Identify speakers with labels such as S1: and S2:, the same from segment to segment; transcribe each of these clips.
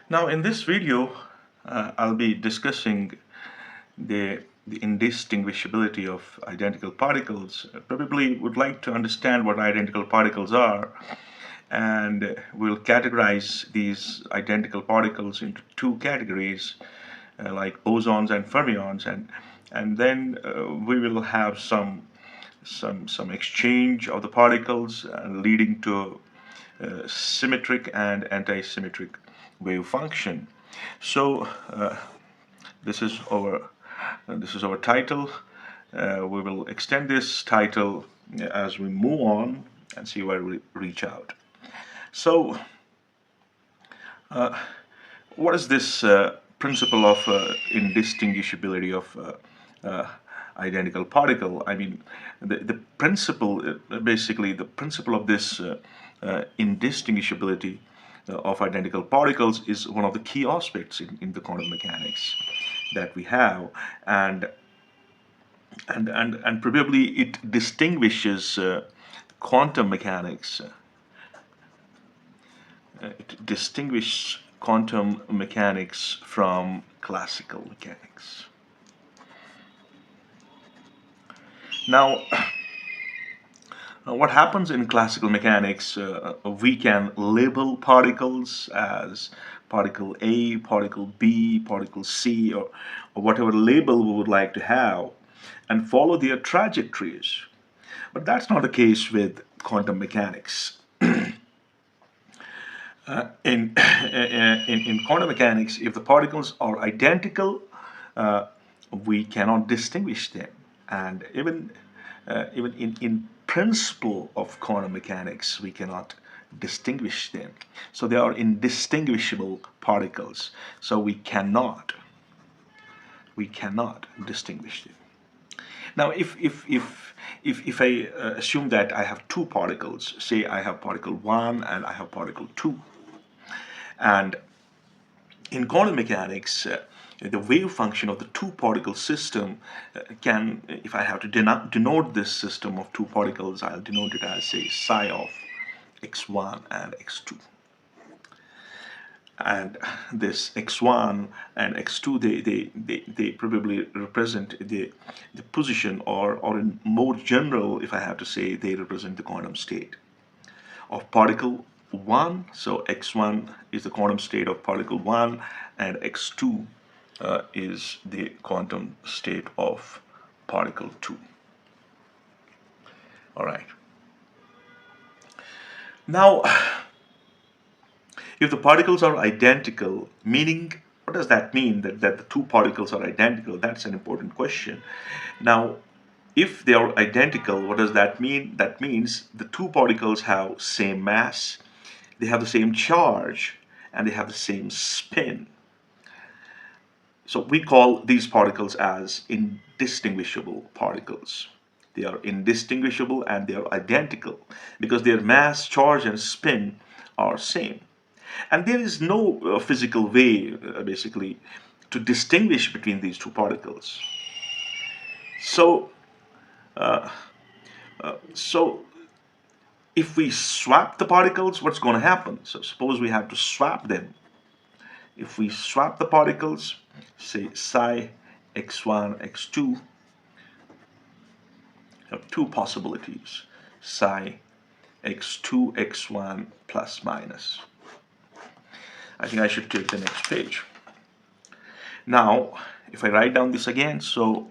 S1: Now, in this video, I'll be discussing the indistinguishability of identical particles. Probably would like to understand what identical particles are, and we'll categorize these identical particles into two categories, like bosons and fermions, and then we will have some exchange of the particles, leading to symmetric and anti-symmetric wave function. So this is our this is our title. We will extend this title as we move on and see where we reach out. So, what is this principle of indistinguishability of identical particle? I mean, the principle, basically, the principle of this indistinguishability of identical particles is one of the key aspects in the quantum mechanics that we have, and and probably it distinguishes quantum mechanics. It distinguishes quantum mechanics from classical mechanics. Now, what happens in classical mechanics, we can label particles as particle A, particle B, particle C, or whatever label we would like to have, and follow their trajectories. But that's not the case with quantum mechanics. In quantum mechanics, if the particles are identical, we cannot distinguish them. And even in principle of quantum mechanics, we cannot distinguish them. So they are indistinguishable particles. So we cannot distinguish them. Now, if I assume that I have two particles, say I have particle 1 and I have particle 2, and in quantum mechanics, the wave function of the two particle system can, if I have to denote this system of two particles, I'll denote it as, say, psi of x1 and x2. And this x1 and x2, they probably represent the position, or in more general, if I have to say, they represent the quantum state of particle 1. So x1 is the quantum state of particle 1, and x2 is the quantum state of particle 2. All right. Now, if the particles are identical, meaning, what does that mean, that the two particles are identical? That's an important question. Now, if they are identical, what does that mean? That means the two particles have same mass, they have the same charge, and they have the same spin. So we call these particles as indistinguishable particles. They are indistinguishable and they are identical because their mass, charge, and spin are same. And there is no physical way, basically, to distinguish between these two particles. So, so if we swap the particles, what's going to happen? So suppose we have to swap them. If we swap the particles, say psi x1, x2, have two possibilities, psi x2, x1 plus minus. I think I should take the next page. Now, if I write down this again, so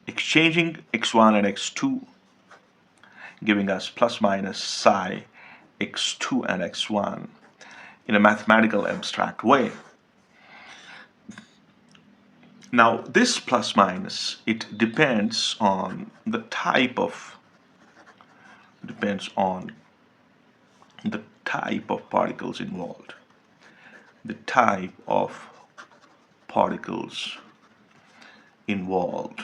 S1: exchanging x1 and x2, giving us plus minus psi x2 and x1 in a mathematical abstract way. Now, this plus minus, it depends on the type of particles involved. The type of particles involved.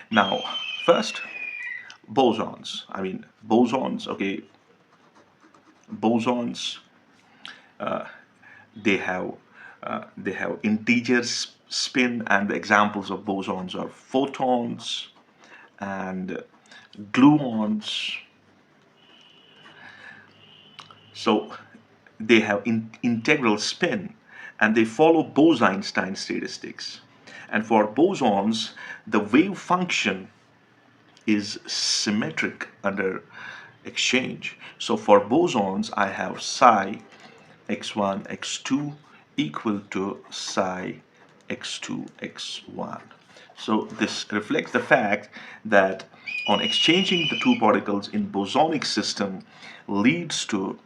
S1: Now, first, bosons. Bosons. Okay, bosons. They have integer spin, and the examples of bosons are photons and gluons So they have integral spin, and they follow Bose-Einstein statistics. And for bosons, the wave function is symmetric under exchange. So for bosons, I have psi x1, x2 equal to psi x2, x1. So this reflects the fact that on exchanging the two particles in bosonic system leads to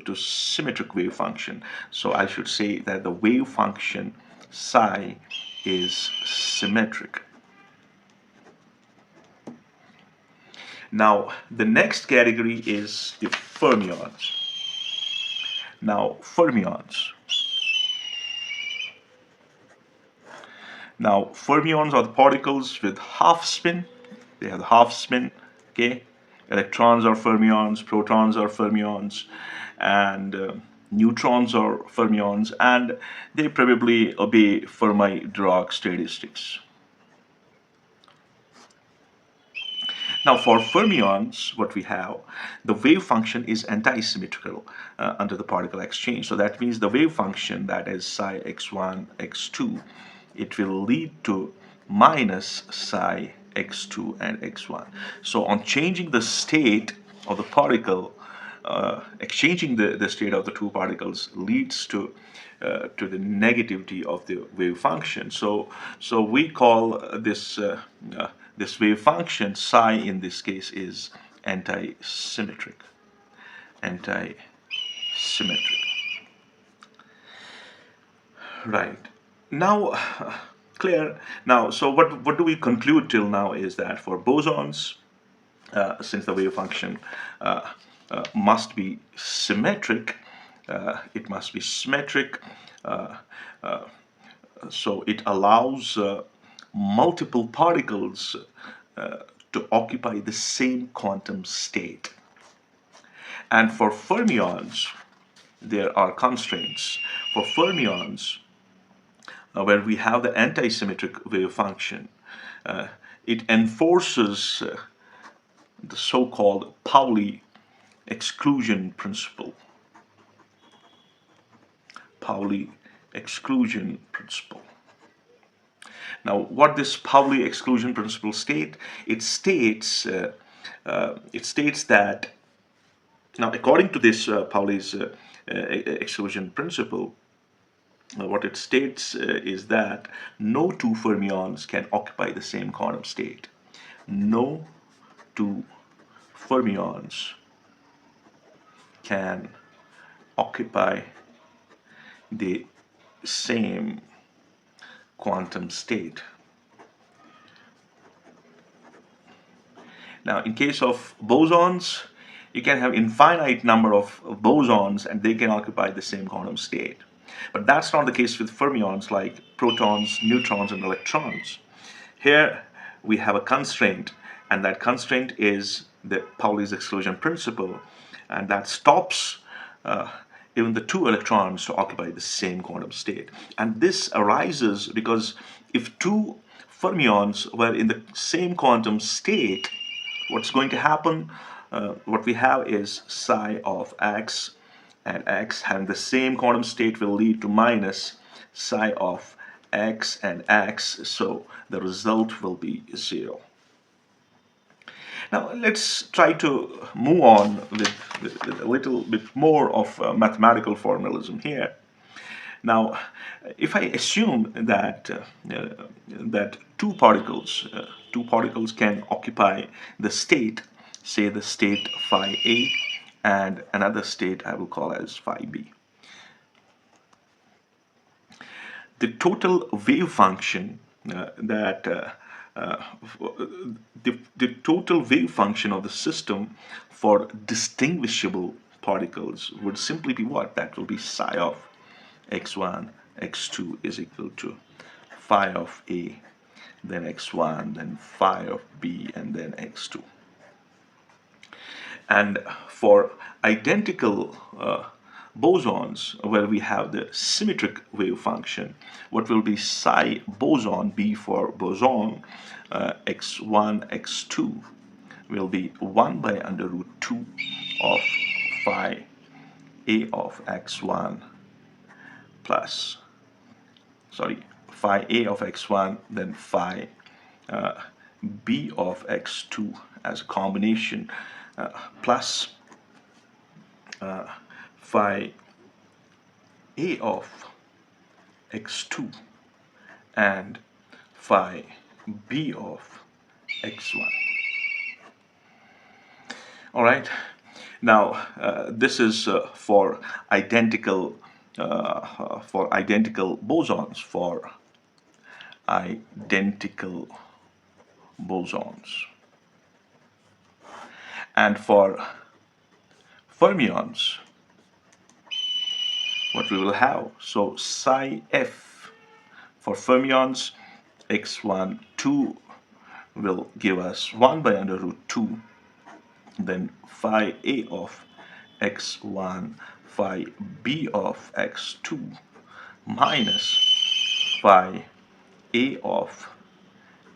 S1: to symmetric wave function. So I should say that the wave function psi is symmetric. Now the next category is the fermions. Now fermions. Now fermions are the particles with half spin. They have the half spin. Okay, electrons are fermions, protons are fermions, and neutrons are fermions, and they probably obey Fermi-Dirac statistics. Now for fermions, what we have, the wave function is anti-symmetrical under the particle exchange. So that means the wave function, that is psi x1, x2, it will lead to minus psi x2 and x1. So on changing the state of the particle, exchanging the state of the two particles leads to the negativity of the wave function. So we call this wave function psi in this case is anti-symmetric. Anti-symmetric. Right. Now, clear. Now, so what do we conclude till now is that for bosons, since the wave function must be symmetric, it must be symmetric, so it allows multiple particles to occupy the same quantum state. And for fermions, there are constraints. For fermions, where we have the anti-symmetric wave function, it enforces the so-called Pauli exclusion principle. Pauli exclusion principle. Now, what this Pauli exclusion principle state? It states that, now according to this Pauli's exclusion principle, what it states is that no two fermions can occupy the same quantum state. No two fermions can occupy the same quantum state. Now, in case of bosons, you can have infinite number of bosons and they can occupy the same quantum state. But that's not the case with fermions like protons, neutrons, and electrons. Here we have a constraint, and that constraint is the Pauli's exclusion principle, and that stops even the two electrons to occupy the same quantum state. And this arises because if two fermions were in the same quantum state, what's going to happen? What we have is psi of x, and x having the same quantum state will lead to minus psi of x and x, so the result will be 0. Now let's try to move on with a little bit more of mathematical formalism here. Now, if I assume that that two particles can occupy the state, say the state phi A, and another state I will call as phi B. The total wave function the total wave function of the system for distinguishable particles would simply be what? That will be psi of x1, x2 is equal to phi of A, then x1, then phi of B, and then x2. And for identical bosons, where we have the symmetric wave function, what will be psi boson, B for boson, x1, x2, will be 1 by under root 2 of phi a of x1 plus, sorry, phi a of x1, then phi b of x2 as a combination, plus phi a of x2 and phi b of x1. All right. Now this is for identical bosons, and for fermions, what we will have. So psi f for fermions, x1, 2 will give us 1 by under root 2, then phi a of x1, phi b of x2 minus phi a of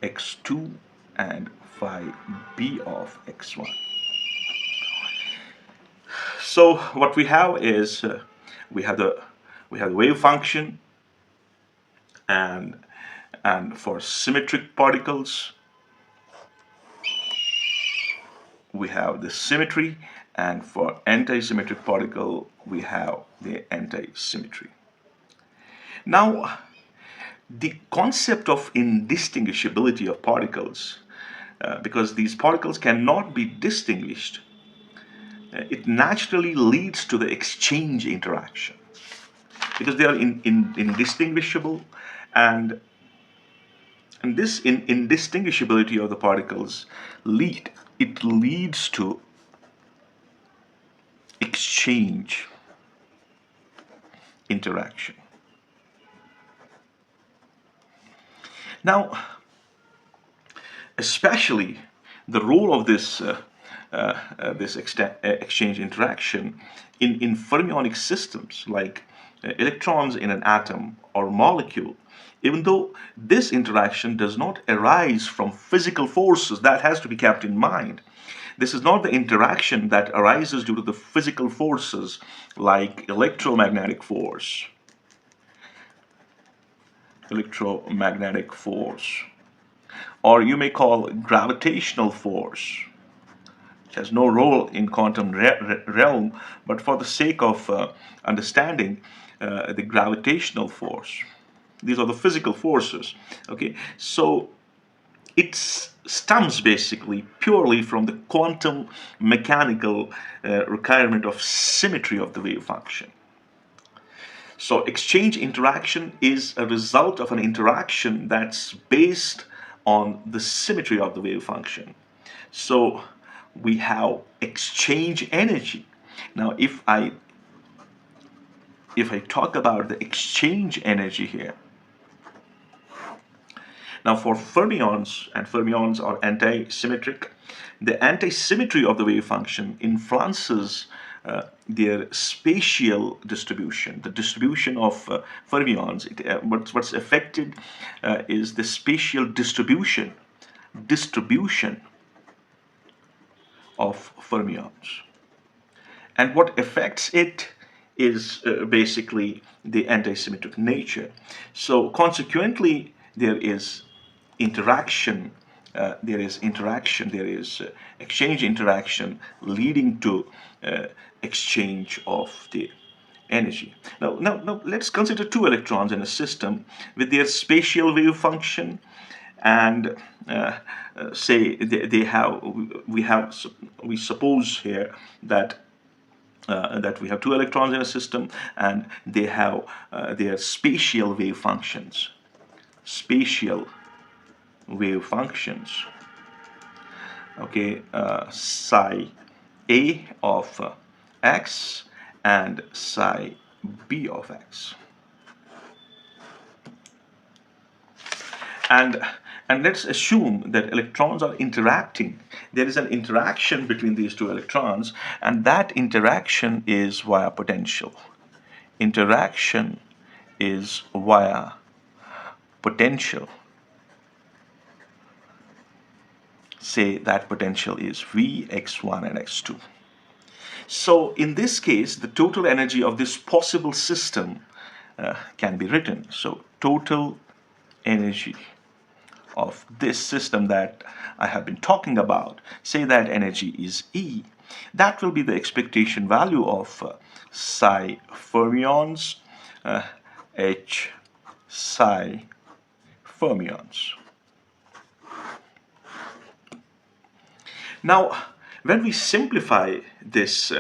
S1: x2 and phi b of x1. So what we have is we have the wave function, and for symmetric particles we have the symmetry, and for anti-symmetric particle we have the anti-symmetry. Now the concept of indistinguishability of particles, because these particles cannot be distinguished, it naturally leads to the exchange interaction, because they are indistinguishable, and this indistinguishability of the particles leads to exchange interaction. Now, especially the role of this exchange interaction in fermionic systems like electrons in an atom or molecule, even though this interaction does not arise from physical forces. That has to be kept in mind. This is not the interaction that arises due to the physical forces like electromagnetic force, or you may call gravitational force, which has no role in quantum realm, but for the sake of understanding the gravitational force, these are the physical forces. Okay, so it stems basically purely from the quantum mechanical requirement of symmetry of the wave function. So exchange interaction is a result of an interaction that's based on the symmetry of the wave function. So we have exchange energy. Now if I talk about the exchange energy here, now for fermions, and fermions are anti-symmetric, the anti-symmetry of the wave function influences their spatial distribution, the distribution of fermions. What's affected is the spatial distribution of fermions. And what affects it is basically the anti-symmetric nature. So consequently, there is interaction, there is exchange interaction leading to exchange of the energy. Now let's consider two electrons in a system with their spatial wave function, and say we suppose here that we have two electrons in a system, and they have their spatial wave functions. Okay, psi a of x and psi b of x. And let's assume that electrons are interacting. There is an interaction between these two electrons, and that interaction is via potential. Interaction is via potential. say that potential is V, x1 and x2. So in this case, the total energy of this possible system can be written. So total energy of this system that I have been talking about, say that energy is E. That will be the expectation value of psi fermions, H psi fermions. Now, when we simplify this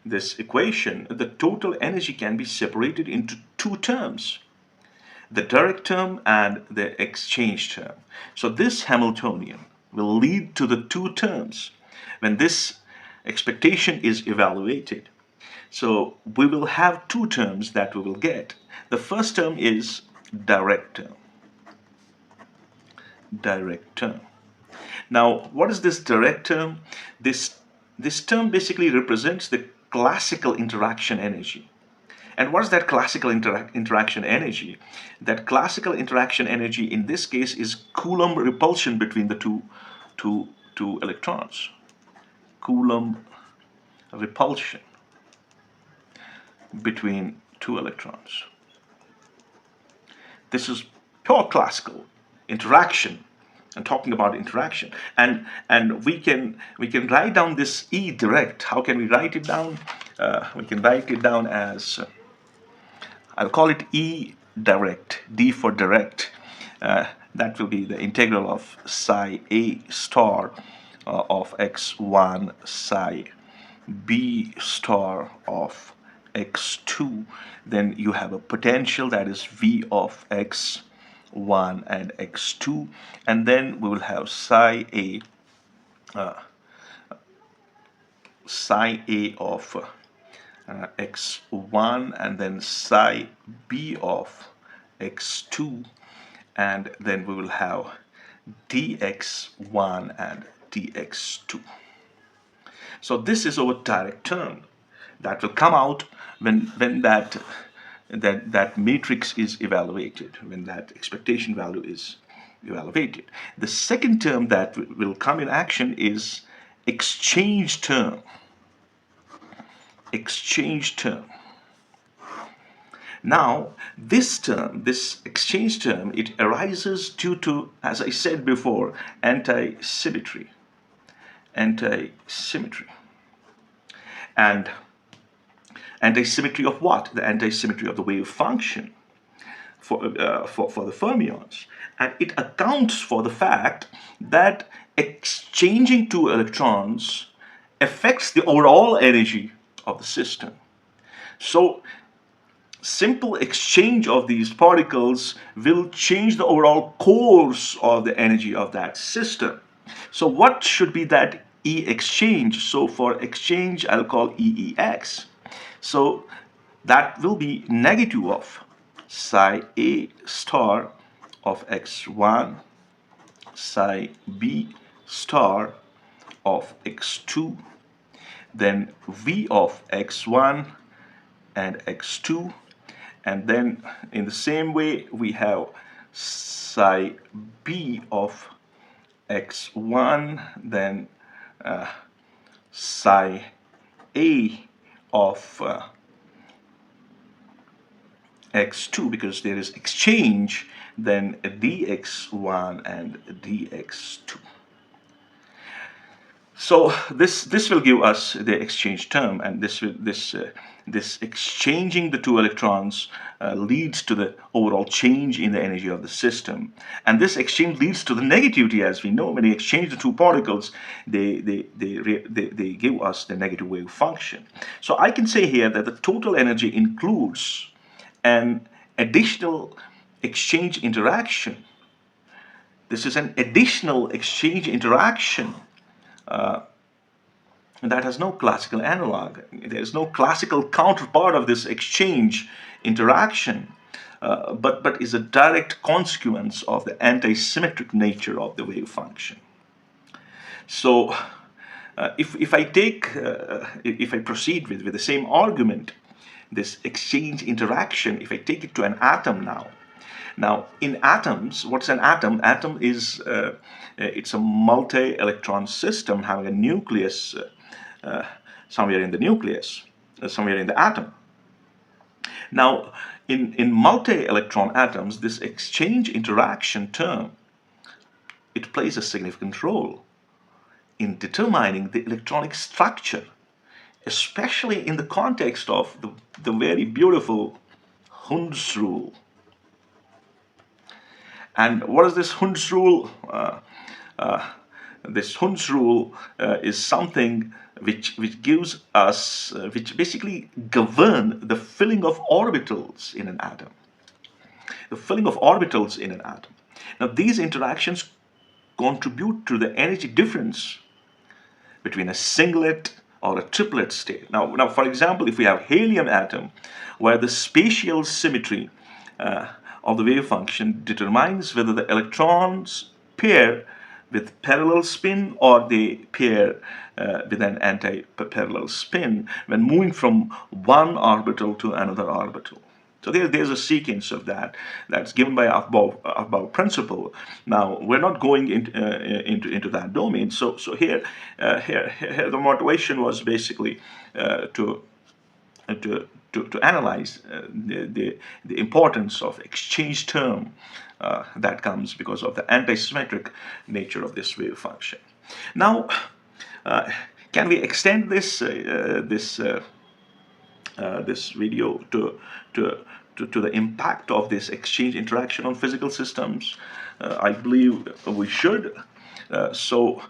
S1: this equation, the total energy can be separated into two terms: the direct term and the exchange term. So this Hamiltonian will lead to the two terms when this expectation is evaluated. So we will have two terms that we will get. The first term is direct term. Direct term. Now, what is this direct term? This term basically represents the classical interaction energy. And what is that classical interaction energy? That classical interaction energy in this case is Coulomb repulsion between the two electrons. Coulomb repulsion between two electrons. This is pure classical interaction. I'm talking about interaction, and we can write down this E direct. How can we write it down? We can write it down as I'll call it E direct, D for direct. That will be the integral of psi A star of x1 psi B star of x2. Then you have a potential that is V of x1 and x2, and then we will have psi A of x1 and then psi b of x2, and then we will have dx1 and dx2. So this is our direct term that will come out when that matrix is evaluated, when that expectation value is evaluated. The second term that will come in action is exchange term. Exchange term. Now, this term, this exchange term, it arises due to, as I said before, anti-symmetry. Anti-symmetry. And anti-symmetry of what? The anti-symmetry of the wave function for the fermions. And it accounts for the fact that exchanging two electrons affects the overall energy of the system. So simple exchange of these particles will change the overall course of the energy of that system. So what should be that E exchange? So for exchange, I'll call EEX. So that will be negative of psi A star of x1, psi B star of x2, then V of x1 and x2, and then in the same way we have psi B of x1, then psi A of x2, because there is exchange, then dx1 and dx2. So this will give us the exchange term, and this exchanging the two electrons leads to the overall change in the energy of the system, and this exchange leads to the negativity. As we know, when you exchange the two particles, they give us the negative wave function. So I can say here that the total energy includes an additional exchange interaction. This is an additional exchange interaction that has no classical analog. There is no classical counterpart of this exchange interaction, but is a direct consequence of the anti-symmetric nature of the wave function. So if I proceed with the same argument, this exchange interaction, if I take it to an atom now, Now, in atoms, what's an atom? Atom is it's a multi-electron system having a nucleus somewhere in the nucleus, somewhere in the atom. Now, in multi-electron atoms, this exchange interaction term, it plays a significant role in determining the electronic structure, especially in the context of the very beautiful Hund's rule. And what is this Hund's rule? This Hund's rule is something which gives us, which basically govern the filling of orbitals in an atom. The filling of orbitals in an atom. Now, these interactions contribute to the energy difference between a singlet or a triplet state. Now, for example, if we have helium atom, where the spatial symmetry of the wave function determines whether the electrons pair with parallel spin or they pair with an anti-parallel spin when moving from one orbital to another orbital. So there's a sequence of that's given by Aufbau principle. Now we're not going into that domain. So here the motivation was basically to analyze the importance of exchange term that comes because of the antisymmetric nature of this wave function. Now, can we extend this this video to the impact of this exchange interaction on physical systems? I believe we should. So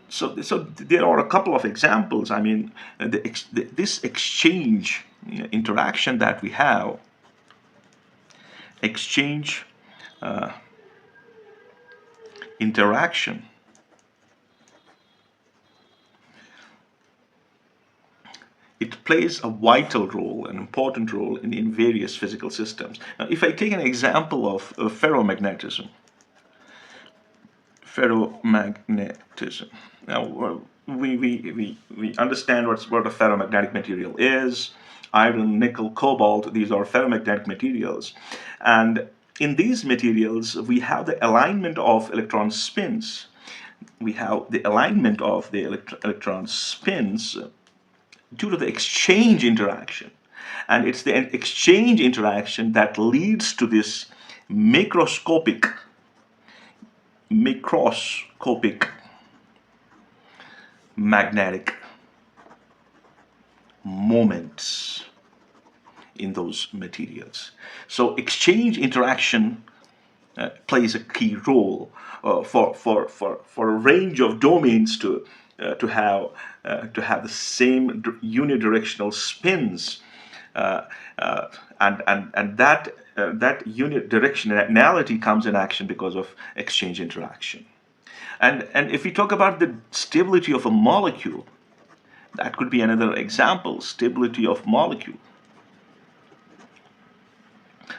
S1: there are a couple of examples. I mean, this exchange interaction that we have, exchange interaction, it plays a vital role, an important role in various physical systems. Now, if I take an example of ferromagnetism, now, we understand what a ferromagnetic material is. Iron, nickel, cobalt, these are ferromagnetic materials. And in these materials, we have the alignment of electron spins. We have the alignment of the electron spins due to the exchange interaction. And it's the exchange interaction that leads to this macroscopic magnetic moments in those materials. So exchange interaction plays a key role for a range of domains to have the same unidirectional spins, and that unidirectionality comes in action because of exchange interaction. And if we talk about the stability of a molecule, that could be another example, stability of molecule.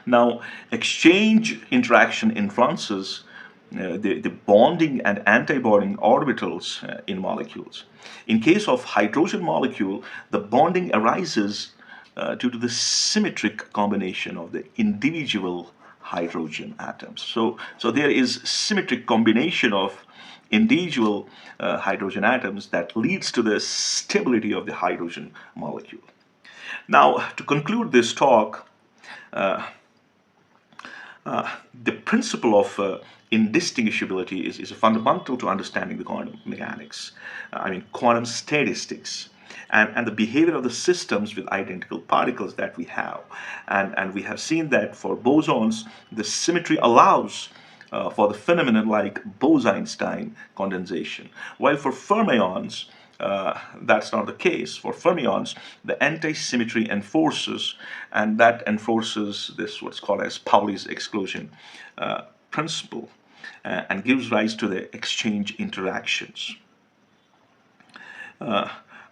S1: Now, exchange interaction influences the bonding and anti-bonding orbitals in molecules. In case of hydrogen molecule, the bonding arises due to the symmetric combination of the individual hydrogen atoms. So there is symmetric combination of individual hydrogen atoms that leads to the stability of the hydrogen molecule. Now, to conclude this talk, the principle of indistinguishability is fundamental to understanding the quantum mechanics. I mean, quantum statistics and the behavior of the systems with identical particles that we have. And we have seen that for bosons, the symmetry allows for the phenomenon like Bose-Einstein condensation. While for fermions, that's not the case. For fermions, the anti-symmetry enforces, and that enforces this what's called as Pauli's exclusion principle, and gives rise to the exchange interactions.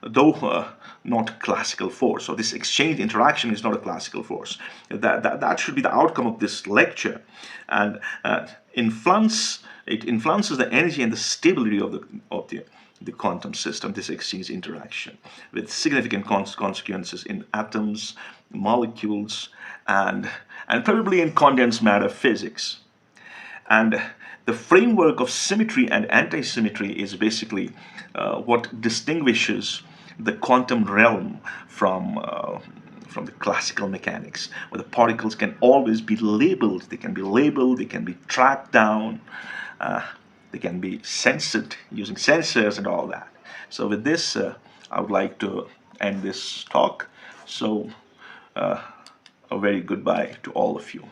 S1: Though not classical force. So this exchange interaction is not a classical force. That should be the outcome of this lecture, and it influences the energy and the stability of the quantum system. This exchange interaction with significant consequences in atoms, molecules, and probably in condensed matter physics. And the framework of symmetry and anti-symmetry is basically what distinguishes the quantum realm from the classical mechanics, where the particles can always be labeled. They can be labeled, they can be tracked down, uh, they can be sensed using sensors and all that. So with this, I would like to end this talk. So a very goodbye to all of you.